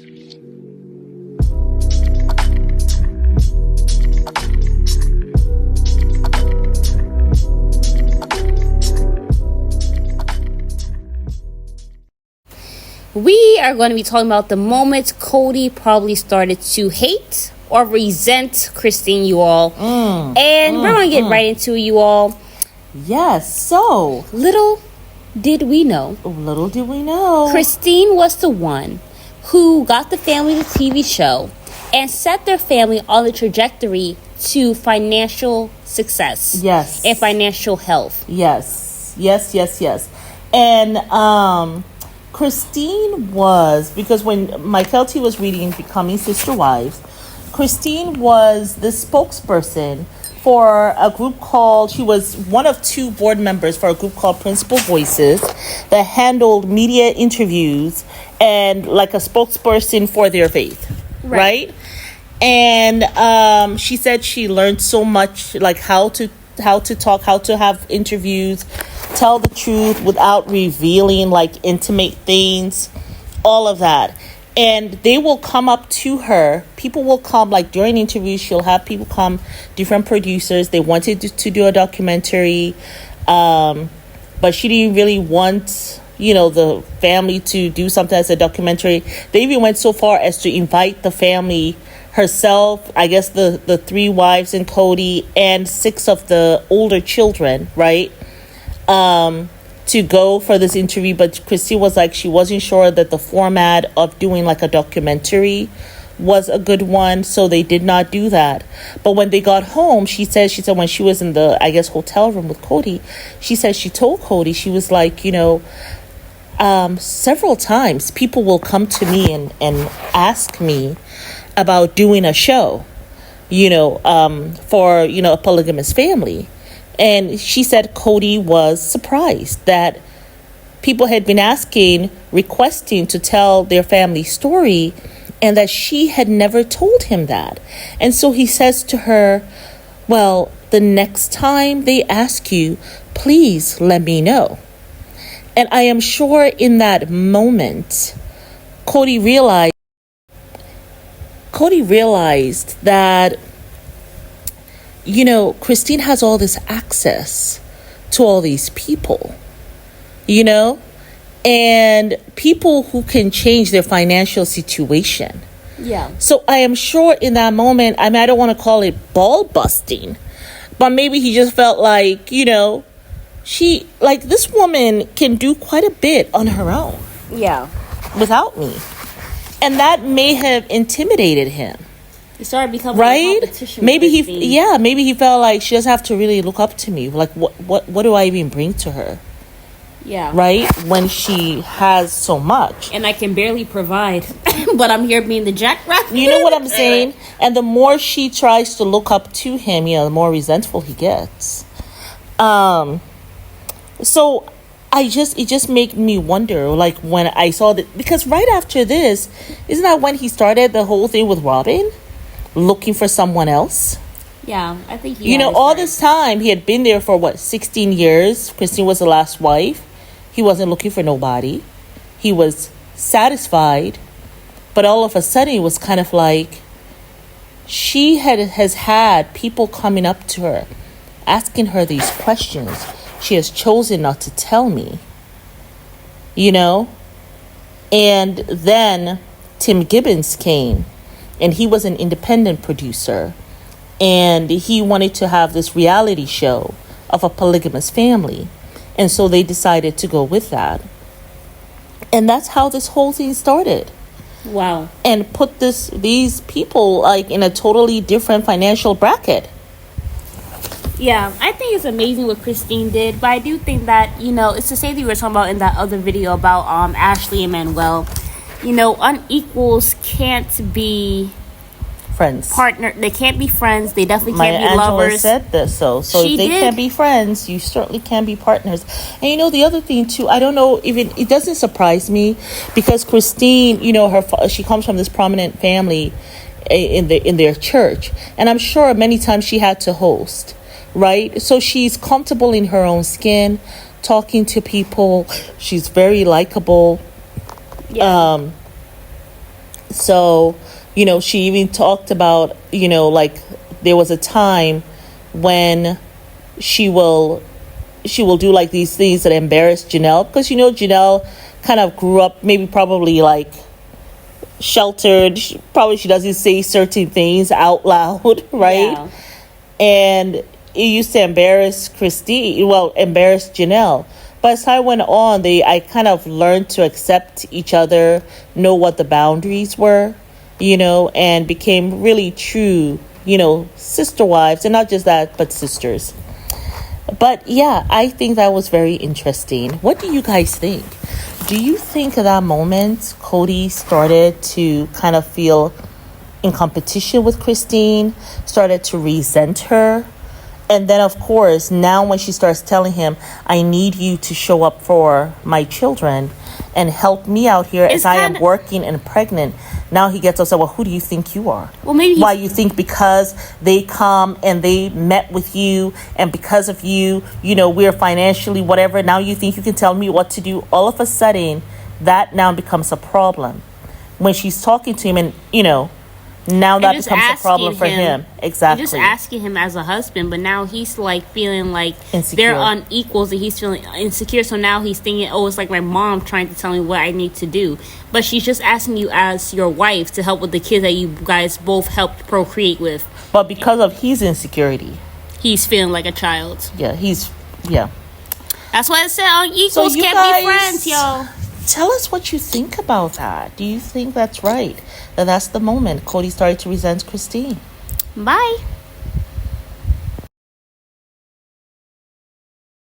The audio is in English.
We are going to be talking about the moment Kody probably started to hate or resent Christine, you all. And we're going to get right into it, you all. Yes, so. Little did we know. Christine was the one who got the family the TV show and set their family on the trajectory to financial success. Yes. And financial health. Yes. And, Christine was, because when Mykelti was reading Becoming Sister Wives, Christine was the spokesperson for a group called, she was one of two board members for a group called Principal Voices that handled media interviews and like a spokesperson for their faith, right? And she said she learned so much, like how to talk, how to have interviews, tell the truth without revealing like intimate things, all of that. And they will come up to her. People will come, like during interviews, she'll have people come, different producers. They wanted to do a documentary, but she didn't really want, the family to do something as a documentary. They even went so far as to invite the family herself, I guess the three wives and Kody and 6 of the older children, right? To go for this interview, but Christine was like, she wasn't sure that the format of doing like a documentary was a good one, so they did not do that. But when they got home, she said when she was in the, I guess, hotel room with Kody, she said she told Kody, she was like, several times people will come to me and ask me about doing a show, for, a polygamous family. And she said Kody was surprised that people had been requesting to tell their family story, and that she had never told him that. And so he says to her, well, the next time they ask you, please let me know. And I am sure in that moment, Kody realized that, Christine has all this access to all these people, and people who can change their financial situation. Yeah. So I am sure in that moment, I don't want to call it ball busting, but maybe he just felt like, this woman can do quite a bit on her own. Yeah. Without me. And that may have intimidated him. He started becoming a competition. Maybe he felt like she doesn't have to really look up to me. Like, what do I even bring to her? Yeah. Right? When she has so much. And I can barely provide. But I'm here being the jackrabbit. You know what I'm saying? And the more she tries to look up to him, the more resentful he gets. So it just made me wonder, like, when I saw that, because right after this, isn't that when he started the whole thing with Robin? Looking for someone else? Yeah, I think all this time he had been there for 16 years. Christine was the last wife. He wasn't looking for nobody. He was satisfied, but all of a sudden it was kind of like she has had people coming up to her asking her these questions. She has chosen not to tell me, and then Tim Gibbons came, and he was an independent producer, and he wanted to have this reality show of a polygamous family. And so they decided to go with that. And that's how this whole thing started. Wow. And put these people like in a totally different financial bracket. Yeah, I think it's amazing what Christine did, but I do think that, it's the same thing we were talking about in that other video about Ashley and Manuel. Unequals can't be friends. They can't be friends. They definitely can't be Angela lovers. said this, so if they can't be friends, you certainly can be partners. And the other thing too, I don't know, even it doesn't surprise me, because Christine, she comes from this prominent family in their church, and I'm sure many times she had to host, right? So she's comfortable in her own skin, talking to people. She's very likable. Yeah. So, she even talked about, like there was a time when she will do like these things that embarrass Janelle, because Janelle kind of grew up probably like sheltered. She doesn't say certain things out loud, right? Yeah. And it used to embarrass embarrass Janelle. But as time went on, I kind of learned to accept each other, know what the boundaries were, and became really true, sister wives, and not just that, but sisters. But yeah, I think that was very interesting. What do you guys think? Do you think at that moment Kody started to kind of feel in competition with Christine, started to resent her? And then, of course, now when she starts telling him, I need you to show up for my children and help me out here as I am working and pregnant. Now he gets upset. Well, who do you think you are? Well, maybe why you think because they come and they met with you and because of you, we're financially whatever. Now you think you can tell me what to do. All of a sudden, that now becomes a problem. When she's talking to him and, now that becomes a problem for him. Exactly. Just asking him as a husband, but now he's like feeling like insecure. They're unequals and he's feeling insecure. So now he's thinking, oh, it's like my mom trying to tell me what I need to do. But she's just asking you as your wife to help with the kids that you guys both helped procreate with. But because of his insecurity, he's feeling like a child. Yeah, That's why I said unequals can't be friends, y'all. Tell us what you think about that. Do you think that's right? That's the moment Kody started to resent Christine? Bye.